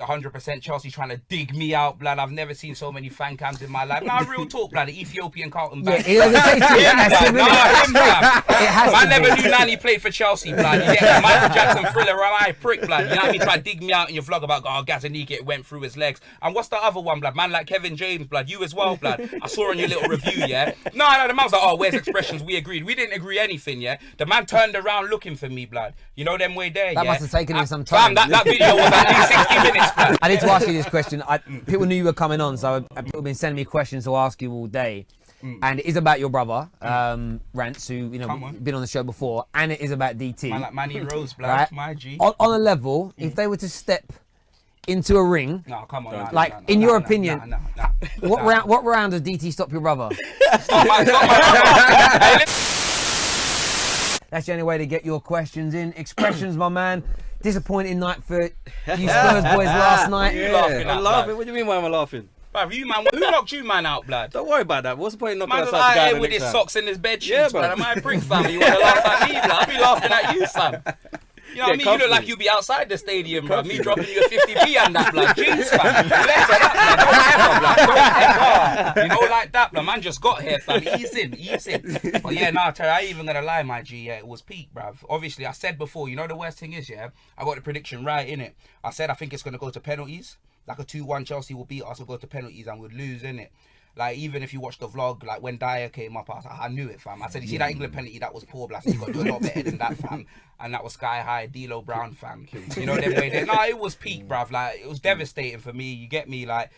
100% Chelsea trying to dig me out, blood. I've never seen so many fan cams in my life. Nah, real talk, blood. The Ethiopian Carlton banter. I never knew Nani played for Chelsea, blood. You get Michael Jackson Thriller, I prick, blood. You know what I mean? Try to dig me out in your vlog about, oh, Gazaniga, it went through his legs. And what's the other one, blood? Man like Kevin James, blood. You as well, blood. I saw on your little review, yeah? No, the man's like, oh, where's expressions? We agreed. We didn't agree anything, yeah? The man turned around looking for me, blood. You know them way there, that yeah? must have taken him some time. Fam, that video was at least 60 minutes. I need to ask you this question. People knew you were coming on, so people have been sending me questions to ask you all day. And it is about your brother, Rants, who been on the show before, and it is about DT. Man like Manny Rose, blood, my G. On a level, if they were to step into a ring, no, come on, in your opinion, what round does DT stop your brother? Stop my brother. That's the only way to get your questions in. Expressions, my man. Disappointing night for you Spurs boys last night. You laughing? I'm laughing. What do you mean why am I laughing? Bruv, you man, who knocked you man out, blood? Don't worry about that. What's the point in knocking man us was out out here with his socks and his bed sheets, bro. Am I a prick, fam? You want to laugh at me, blood? I'll be laughing at you, fam. You know what I mean? You look like you be outside the stadium, bro. Me dropping you a 50p and that, blood. Jeez, fam. Less of that, blood. Don't ever, blood. Don't ever. You know, like that, blood. Man just got here, fam. Ease in. But yeah, nah, Terry, I ain't even gonna lie, my G. Yeah, it was peak, bruv. Obviously, I said before, you know the worst thing is, yeah? I got the prediction right, innit? I said I think it's gonna go to penalties. Like a 2-1 Chelsea will beat us, will go to penalties and we'd lose, innit? Like, even if you watch the vlog, like when Dyer came up, I knew it, fam. I said, you see that England penalty, that was poor blast. You got to do a lot better than that, fam. And that was sky high, D'Lo Brown, fam. You know, them way there. No, it was peak, bruv. Like, it was devastating for me. You get me? Like,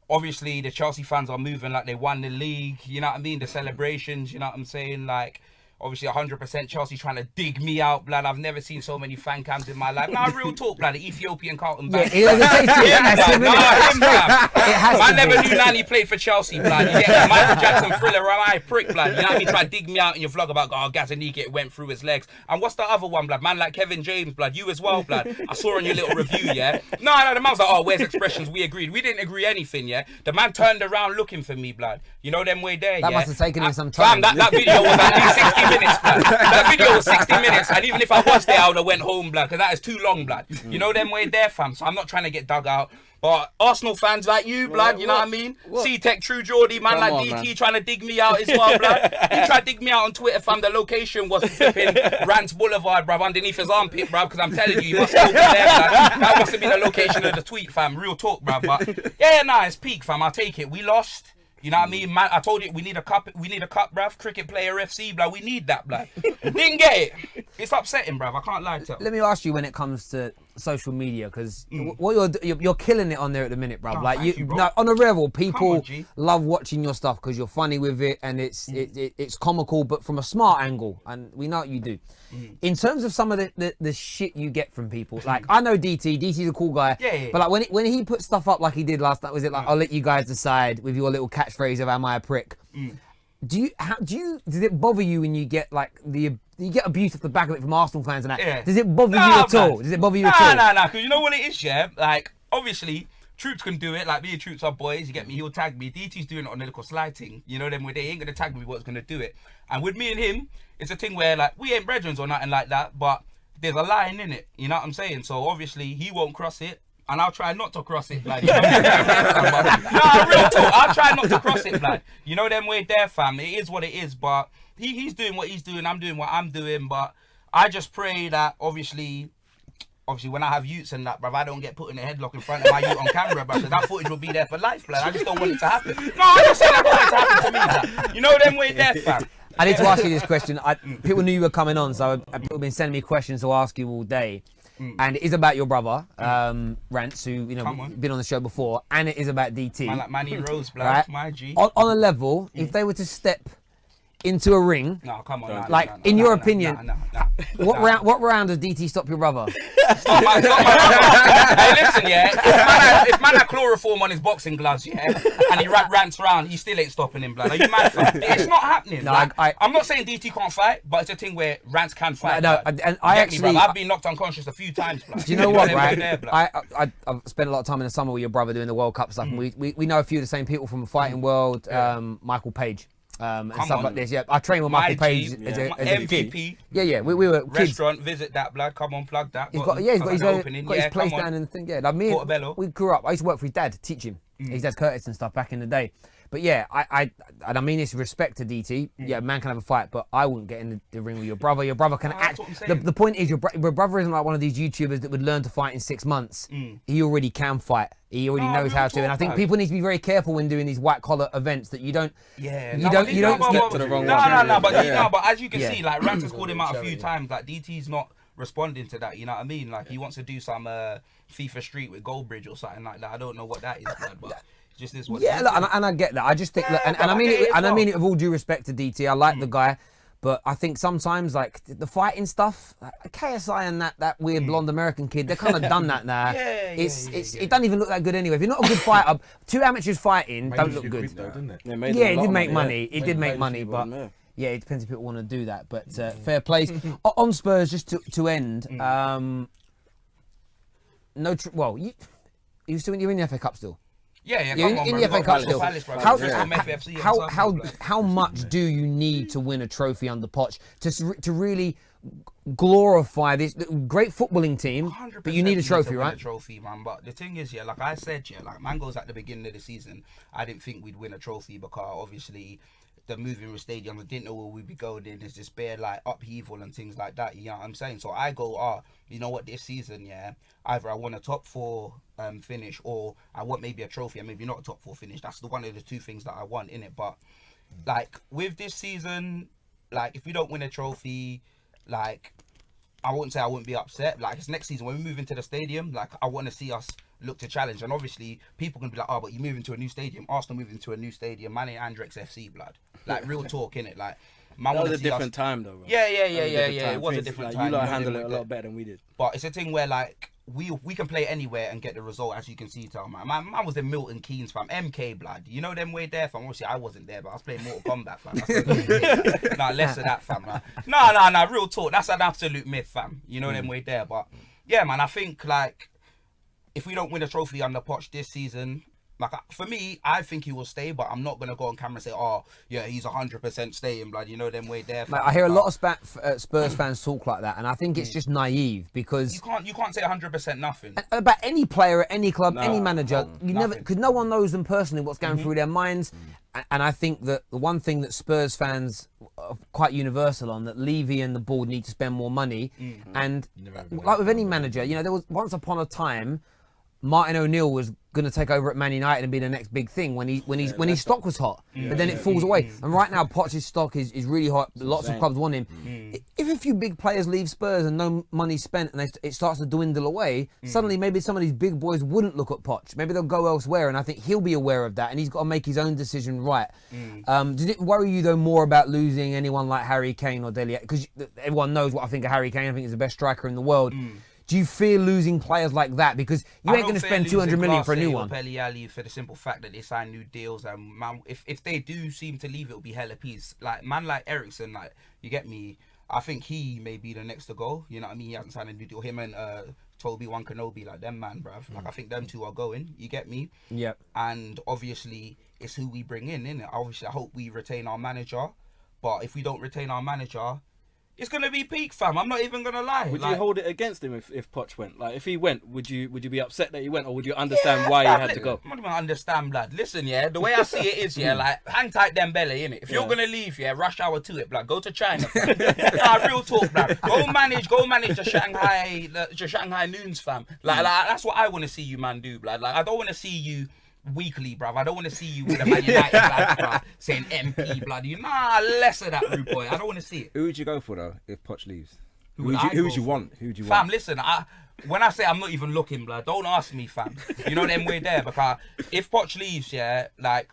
obviously, the Chelsea fans are moving like they won the league. You know what I mean? The celebrations, you know what I'm saying? Like, obviously, 100% Chelsea trying to dig me out, blood. I've never seen so many fan cams in my life. Nah, real talk, blood. The Ethiopian Carlton banter. I never knew Nani played for Chelsea, blood. You get Michael Jackson Thriller, I prick, blood. You know what I mean? Try to dig me out in your vlog about, oh, Gazaniga, it went through his legs. And what's the other one, blood? Man like Kevin James, blood. You as well, blood. I saw on your little review, yeah? No, the man's like, oh, where's expressions? We agreed. We didn't agree anything, yeah? The man turned around looking for me, blood. You know them way there, that yeah? Must have taken him some time. Fam, that video was at least 60 minutes, blood. That video was 60 minutes, and even if I was there, I would have went home, blood, because that is too long, blood. You know them way there, fam. So I'm not trying to get dug out. But Arsenal fans like you, blood, you know what I mean? C-Tech, True Geordie, man like DT trying to dig me out as well, blood. He tried to dig me out on Twitter, fam. The location was flipping Rants Boulevard, bruv, underneath his armpit, bruv, because I'm telling you, you must have been there, blood. That must have been the location of the tweet, fam. Real talk, bruv. But yeah, nah, it's peak, fam. I'll take it. We lost. You know what I mean? Man, I told you we need a cup, bruv. Cricket Player FC, bruv. We need that, bruv. Didn't get it. It's upsetting, bruv. I can't lie to you. Let me ask you when it comes to social media, because what you're killing it on there at the minute, bruv. Like you, no, on a level, people love watching your stuff because you're funny with it and it's comical, but from a smart angle, and we know what you do. In terms of some of the shit you get from people, like I know DT's a cool guy, but like when he put stuff up like he did last night, was it like I'll let you guys decide with your little catchphrase of "Am I a prick"? Does it bother you when you get like you get abuse off the back of it from Arsenal fans and that? Yeah. Does it bother you at all? Does it bother you at all? Nah, because you know what it is, yeah? Like, obviously, Troops can do it. Like, me and Troops are boys, you get me? He'll tag me. DT's doing it on the little slide thing. You know them where they ain't going to tag me what's going to do it. And with me and him, it's a thing where, like, we ain't brethren or nothing like that, but there's a line in it. You know what I'm saying? So, obviously, he won't cross it. And I'll try not to cross it, blood. You know? Nah, real talk. I'll try not to cross it, blood. You know them way there, fam. It is what it is, but he's doing what he's doing. I'm doing what I'm doing. But I just pray that, obviously, when I have youths and that, bruv, I don't get put in a headlock in front of my youth on camera, bruv. So that footage will be there for life, blood. I just don't want it to happen. No, I just said I don't want it to happen to me, blood. You know them way there, fam. I need to ask you this question. People knew you were coming on, so people have been sending me questions to ask you all day. And it is about your brother, Rants, who been on the show before, and it is about DT. Man like Manny Rose, blood, my G. On a level, if they were to step into a ring, no, come on, in your opinion, what round does DT stop your brother? Stop my brother. Hey, listen, yeah. If man had chloroform on his boxing gloves, yeah, and he rants around, he still ain't stopping him, blood. Are you mad, fam? It's not happening. No, like, I'm not saying DT can't fight, but it's a thing where Rants can fight. No, and I actually, I've been knocked unconscious a few times, blood. Do you know what, right? I've spent a lot of time in the summer with your brother doing the World Cup stuff, and we know a few of the same people from the fighting world. Michael Page. and Come stuff on. like this. Yeah, I trained with My Michael Page G, as a MVP. kid. Yeah, we were kids. Restaurant, visit that, blood. Come on, plug that. He's got his opening. got his place come on. down in the thing. Yeah, like me, Portobello. we grew up. I used to work for his dad, teach him. His dad's Curtis and stuff back in the day. But yeah, and I mean this respect to DT. Yeah, man can have a fight, but I wouldn't get in the ring with your brother. Your brother can act. The point is, your brother isn't like one of these YouTubers that would learn to fight in 6 months. He already can fight. He already knows how to. And I think people need to be very careful when doing these white collar events that you don't. Yeah, you don't step to the wrong one. No, but as you can see, like Rants has called him out a few times. Like DT's not responding to that. You know what I mean? Like he wants to do some FIFA Street with Goldbridge or something like that. I don't know what that is, but. Just this one. Yeah, look, and I get that. I just think, and I mean it, and I mean it with all due respect to DT. I like the guy, but I think sometimes like the fighting stuff, like KSI and that weird blonde American kid, they're kind of done that now. It doesn't even look that good anyway. If you're not a good fighter, two amateurs fighting don't look good. Yeah, it did make money. It did make money, but yeah, it depends if people want to do that. But fair plays on Spurs. Just to end, you're in the FA Cup still. Yeah, you're in the FA Cup still. How much do you need to win a trophy under Poch to really glorify this great footballing team? But you need a trophy, right? A trophy, man. But the thing is, like I said, like Mango's at the beginning of the season, I didn't think we'd win a trophy because obviously the moving with stadiums, I didn't know where we'd be going in. There's this bare like upheaval and things like that. You know what I'm saying? So I go, you know what? This season, either I want a top 4 finish or I want maybe a trophy and maybe not a top 4 finish. That's one of the two things that I want in it. But like with this season, like if we don't win a trophy, like I wouldn't say I wouldn't be upset. Like it's next season when we move into the stadium, like I want to see us look to challenge. And obviously people can be like, but you move into a new stadium. Arsenal moving to a new stadium. Man ain't Andrex FC, blood. Like real talk, innit? Like man, that was a different time though, bro. Yeah. It was a different time. You lot handled it a lot better than we did. But it's a thing where like we can play anywhere and get the result, as you can see, tell man. Man was in Milton Keynes, fam. MK, blood. You know them way there, fam. Obviously I wasn't there, but I was playing Mortal Kombat, fam. Nah, less of that, fam. Nah. Real talk. That's an absolute myth, fam. You know them way there, but yeah, man. I think like if we don't win a trophy under Poch this season, like for me, I think he will stay, but I'm not gonna go on camera and say, he's 100% staying, blood. You know them way there. Mate, I hear a lot of Spurs fans talk like that, and I think it's just naive because you can't say 100% nothing about any player at any club, any manager. You never, because no one knows them personally what's going through their minds. And I think that the one thing that Spurs fans are quite universal on, that Levy and the board need to spend more money. And like with any manager, there was once upon a time, Martin O'Neill was going to take over at Man United and be the next big thing when his stock was hot, but then it falls away. And right now, Poch's stock is really hot. Lots of clubs want him. If a few big players leave Spurs and no money's spent and it starts to dwindle away, suddenly maybe some of these big boys wouldn't look at Poch. Maybe they'll go elsewhere, and I think he'll be aware of that, and he's got to make his own decision right. Did it worry you though more about losing anyone like Harry Kane or Dele? Because everyone knows what I think of Harry Kane. I think he's the best striker in the world. Do you fear losing players like that? Because you ain't going to spend 200 million for a new one. For the simple fact that they sign new deals, and man, if they do seem to leave, it'll be hella peace. Like man, like Ericsson, like you get me. I think he may be the next to go. You know what I mean? He hasn't signed a new deal. Him and Toby Wan Kenobi, like them man, bruv. Like I think them two are going. You get me? Yeah. And obviously, it's who we bring in, innit? Obviously, I hope we retain our manager. But if we don't retain our manager, it's gonna be peak, fam. I'm not even gonna lie. Would you hold it against him if Poch went? Like if he went, would you be upset that he went, or would you understand why he had to go? I'm not even understand, blood. Listen, the way I see it is, like hang tight them belly, innit? If you're gonna leave, rush hour to it, blood. Go to China, fam. Real talk, blood. Go manage the Shanghai Noons, fam. Like that's what I want to see you, man, do, blood. Like I don't want to see you weekly, bruv. I don't want to see you with a Man United flag, bruv, saying MP, blood. Less of that, rude boy. I don't want to see it. Who would you go for though if Poch leaves? Who would you want? Fam, listen, when I say I'm not even looking, blood, don't ask me, fam. You know them way there, because if Poch leaves, like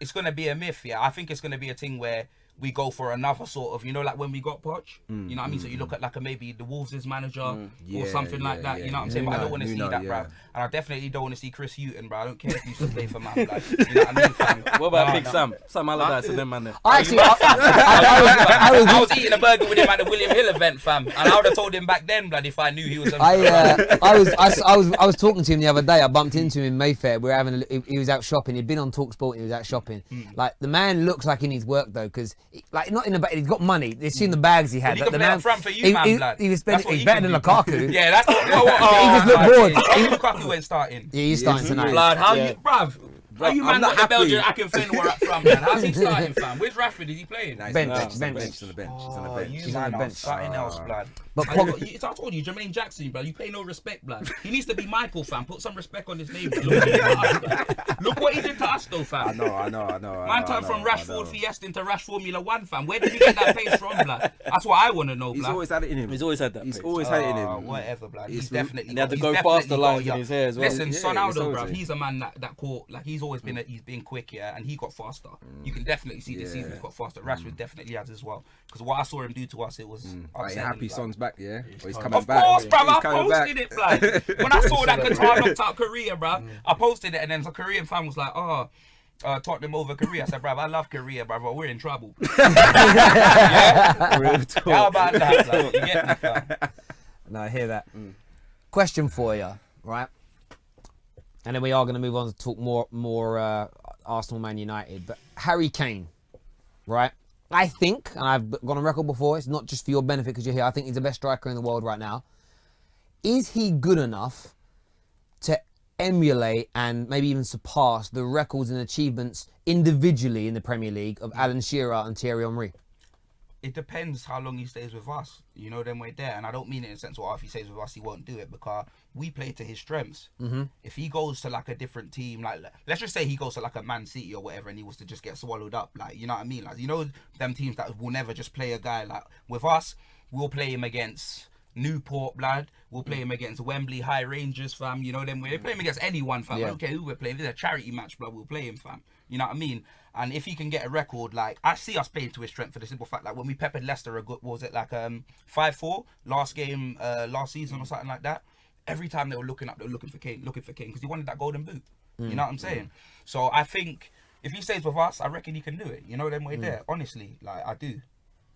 it's gonna be a myth, I think it's gonna be a thing where we go for another sort of, you know, like when we got Poch, you know what I mean? So you look at like maybe the Wolves' manager or something like that, you know what I'm saying? But I don't want to see that, bruv. And I definitely don't want to see Chris Hughton, bro. I don't care if he used to play for man, like, you know what I mean, fam? What about Big Sam? Sam Allardyce and them man there. I actually, I was eating a burger with him at the William Hill event, fam, and I would have told him back then, blood, if I knew he was. I was talking to him the other day. I bumped into him in Mayfair. We were having. He was out shopping. He'd been on TalkSport. He was out shopping. Like the man looks like he needs work though, because like not in the he's got money. They've seen the bags he had. He can play up front for you, man, blood. He was spending. He's better than Lukaku. Yeah, that's what. He just looked bored. Lukaku went starting. Yeah, he's starting tonight. Blood, how you, bruv? How you man not got the happy. Belgian Akinfenwa up front, man? How's he starting, fam? Where's Rashford? Is he playing? Nah, he's Bench. on the bench. He's on the bench. He's on the bench. You He's on man the are bench. something else, blood. But I told you, Jermaine Jackson, blood. You pay no respect, blood. He needs to be Michael, fam. Put some respect on his name. Blood. Look what he did to us, though, fam. I know. Man turned from Rashford Fiesta into Rash Formula 1, fam. Where did he get that pace from, blood? That's what I want to know, blood. He's always had it in him. He's always had that. He's pace. always had it in him. Whatever, blood. He's He's definitely. And he had to he's go definitely faster got lines young. in his hair as well. Listen, Yeah, Sonaldo, it's always bruv, him. he's a man that caught, like, he's always been, he's been quick, yeah, and he got faster. You can definitely see this season he's got faster. Rashford definitely has as well. Because what I saw him do to us, it was. Are you happy Son's back, yeah? Or he's coming Of back? course, bruv, I He's coming back. posted it, blood. When I saw that Qatar knocked out Korea, bruv, I posted it, and then the Korean fan was like, oh, Tottenham over Korea. I said, bruv, I love Korea, bruv, but we're in trouble. Yeah? Real talk. How about that, blood? You get me, fam? No, I hear that. Question for you, right? And then we are going to move on to talk more Arsenal, Man United. But Harry Kane, right? I think, and I've gone on record before, it's not just for your benefit because you're here, I think he's the best striker in the world right now. Is he good enough to emulate and maybe even surpass the records and achievements individually in the Premier League of Alan Shearer and Thierry Henry? It depends how long he stays with us. You know, then we're there. And I don't mean it in the sense of, if he stays with us, he won't do it, because we play to his strengths. If he goes to like a different team, like let's just say he goes to like a Man City or whatever, and he was to just get swallowed up, like, you know what I mean? Like, you know, them teams that will never just play a guy. Like with us, we'll play him against Newport, blood. We'll play him against Wembley High Rangers, fam. You know, then we're playing him against anyone, fam. I don't care who we're playing. This is a charity match, blood. We'll play him, fam. You know what I mean? And if he can get a record, like, I see us playing to his strength for the simple fact, like, when we peppered Leicester, what was it, like 5-4 last game, last season or something like that? Every time they were looking up, they were looking for Kane, because he wanted that golden boot. You know what I'm saying? So I think if he stays with us, I reckon he can do it. You know, then we're there. Honestly, like, I do.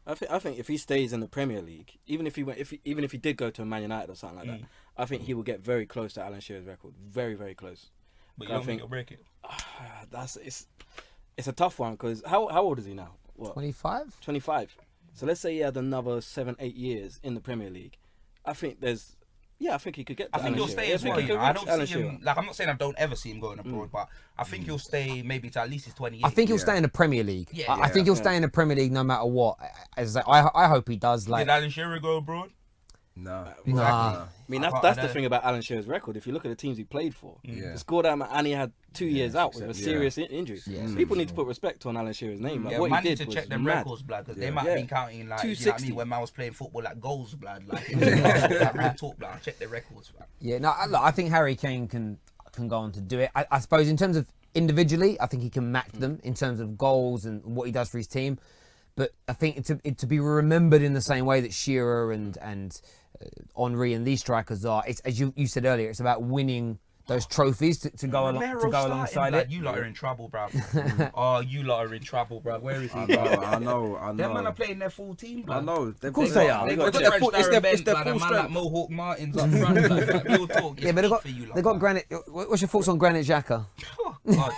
I think if he stays in the Premier League, even if he did go to Man United or something like that, I think he will get very close to Alan Shearer's record. Very, very close. But you don't think he'll break it? It's a tough one, because how old is he now? What? 25? 25. So let's say he had another 7-8 years in the Premier League. I think he could get to I think Alan he'll Shearer. stay as well. I think he could I reach don't Alan see him, Shearer. like, I'm not saying I don't ever see him going abroad, but I think he'll stay maybe to at least his 28. I think he'll stay in the Premier League. Yeah. I think he'll stay in the Premier League no matter what. As I hope he does. Like, Did Alan Shearer go abroad? No. nah. I mean, that's the thing about Alan Shearer's record. If you look at the teams he played for, he scored out and he had 2 years out with a serious injury. People need to put respect on Alan Shearer's name. Like, Yeah, what man he need did to was check them mad. records, blood, because they might have been counting, like, you know what I 260. mean, when man was playing football, like, goals, blood, like, real talk, blood. Check their records, blood. Yeah, no, look, I think Harry Kane can go on to do it. I suppose in terms of individually, I think he can match them in terms of goals and what he does for his team. But I think to be remembered in the same way that Shearer and Henry and these strikers are, it's, as you said earlier, it's about winning those trophies to go alongside it. You lot are in trouble, bruv. Oh, you lot are in trouble, bruv. Where is he? I know. Them man are playing their full team, bruv. I know. Of course they are. They They've got got Terrace, it's their Darren full Bent, man, like strength. Mohawk Martins up front, like real talk. Yeah, but they got Granit. What's your thoughts on Granit Xhaka? God.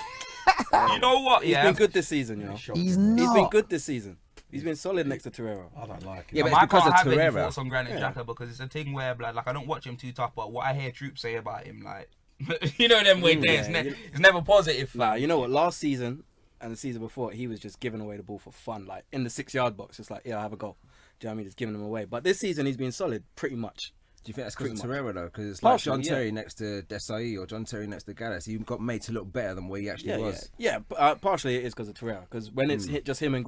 You know what? He's been good this season, you know. He's not. He's been good this season. He's been solid next to Terrace. I don't like it. Yeah, but it's I because can't of have any Terrace. thoughts on Granit Xhaka, because it's a thing where, like, I don't watch him too tough, but what I hear Troop say about him, like, you know them way there, it's never positive. Nah, you know what? Last season and the season before, he was just giving away the ball for fun, like in the 6-yard box, just like, yeah, I have a goal. Do you know what I mean? Just giving them away. But this season, he's been solid, pretty much. Do you think that's because of Pretty Terrace though? Because it's like Partially, John yeah. Terry next to Desai or John Terry next to Gallas. He got made to look better than what he actually was. Yeah, partially it is because of Terrace. Because when it's just him and